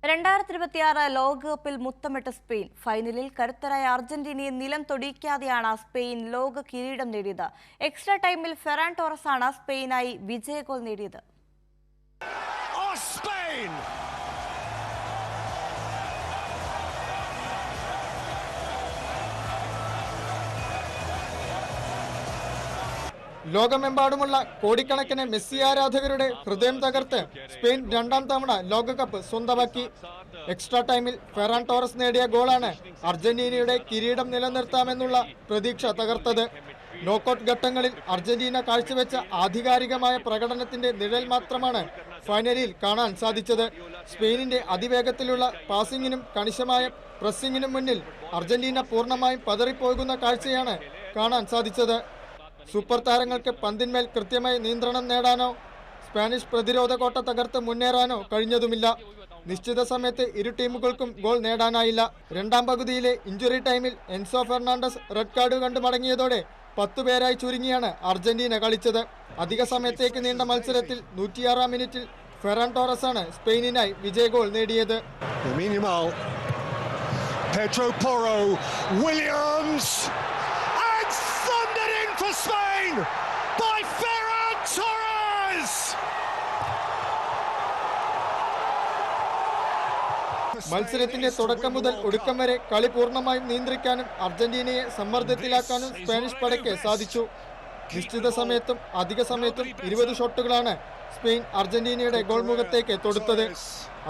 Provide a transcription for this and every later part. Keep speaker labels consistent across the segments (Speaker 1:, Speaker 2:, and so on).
Speaker 1: 2026 ലോകകപ്പിൽ മുത്തമിട്ട സ്പെയിൻ ഫൈനലിൽ കരുത്തരായ അർജന്റീനയെ നിലം തൊടിയിക്കാതെയാണ് സ്പെയിൻ ലോക കിരീടം നേടിയത്. എക്സ്ട്രാ ടൈമിൽ ഫെറാൻ ടോറസാണ് സ്പെയിനായി വിജയ ഗോൾ നേടിയത്.
Speaker 2: ലോകമെമ്പാടുമുള്ള കോടിക്കണക്കിന് മെസ്സി ആരാധകരുടെ ഹൃദയം തകർത്ത് സ്പെയിൻ രണ്ടാം തവണ ലോകകപ്പ് സ്വന്തമാക്കി. എക്സ്ട്രാ ടൈമിൽ ഫെറാൻ ടോറസ് നേടിയ ഗോളാണ് അർജന്റീനയുടെ കിരീടം നിലനിർത്താമെന്നുള്ള പ്രതീക്ഷ തകർത്തത്. നോക്കൌട്ട് ഘട്ടങ്ങളിൽ അർജന്റീന കാഴ്ചവെച്ച ആധികാരികമായ പ്രകടനത്തിന്റെ നിഴൽ മാത്രമാണ് ഫൈനലിൽ കാണാൻ സാധിച്ചത്. സ്പെയിനിന്റെ അതിവേഗത്തിലുള്ള പാസിംഗിനും കണിശമായ പ്രസ്സിംഗിനും മുന്നിൽ അർജന്റീന പൂർണ്ണമായും പതറിപ്പോകുന്ന കാഴ്ചയാണ് കാണാൻ സാധിച്ചത്. സൂപ്പർ താരങ്ങൾക്ക് പന്തിന്മേൽ കൃത്യമായി നിയന്ത്രണം നേടാനോ സ്പാനിഷ് പ്രതിരോധ കോട്ട തകർത്ത് മുന്നേറാനോ കഴിഞ്ഞതുമില്ല. നിശ്ചിത സമയത്ത് ഇരു ടീമുകൾക്കും ഗോൾ നേടാനായില്ല. രണ്ടാം പകുതിയിലെ ഇഞ്ചുറി ടൈമിൽ എൻസോ ഫെർണാണ്ടസ് റെഡ് കാർഡ് കണ്ടു മടങ്ങിയതോടെ 10 പേരായി ചുരുങ്ങിയാണ് അർജന്റീന കളിച്ചത്. അധിക സമയത്തേക്ക് നീണ്ട മത്സരത്തിൽ 106-ാം മിനിറ്റിൽ ഫെറാൻ ടോറസാണ് സ്പെയിനിനായി വിജയ ഗോൾ നേടിയത്.
Speaker 3: For Spain by Ferran Torres.
Speaker 2: മത്സരത്തിന്റെ തുടക്കം മുതൽ ഒടുക്കം വരെ കളി പൂർണ്ണമായും നിയന്ത്രിക്കാനും അർജന്റീനയെ സമ്മർദ്ദത്തിലാക്കാനും സ്പാനിഷ് പടയ്ക്ക് സാധിച്ചു. നിശ്ചിത സമയത്തും അധിക സമയത്തും 20 ഷോട്ടുകളാണ് സ്പെയിൻ അർജന്റീനയുടെ ഗോൾ മുഖത്തേക്ക് തൊടുത്തത്.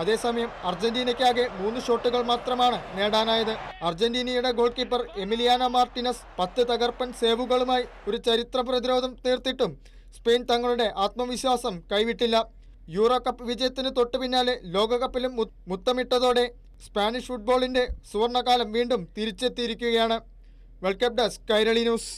Speaker 2: അതേസമയം അർജന്റീനയ്ക്കാകെ 3 ഷോട്ടുകൾ മാത്രമാണ് നേടാനായത്. അർജന്റീനയുടെ ഗോൾ കീപ്പർ എമിലിയാനോ മാർട്ടിനസ് 10 തകർപ്പൻ സേവുകളുമായി ഒരു ചരിത്ര പ്രതിരോധം തീർത്തിട്ടും സ്പെയിൻ തങ്ങളുടെ ആത്മവിശ്വാസം കൈവിട്ടില്ല. യൂറോ കപ്പ് വിജയത്തിന് തൊട്ടു പിന്നാലെ ലോകകപ്പിലും മുത്തമിട്ടതോടെ സ്പാനിഷ് ഫുട്ബോളിന്റെ സുവർണകാലം വീണ്ടും തിരിച്ചെത്തിയിരിക്കുകയാണ്. World cup desk Kairali news.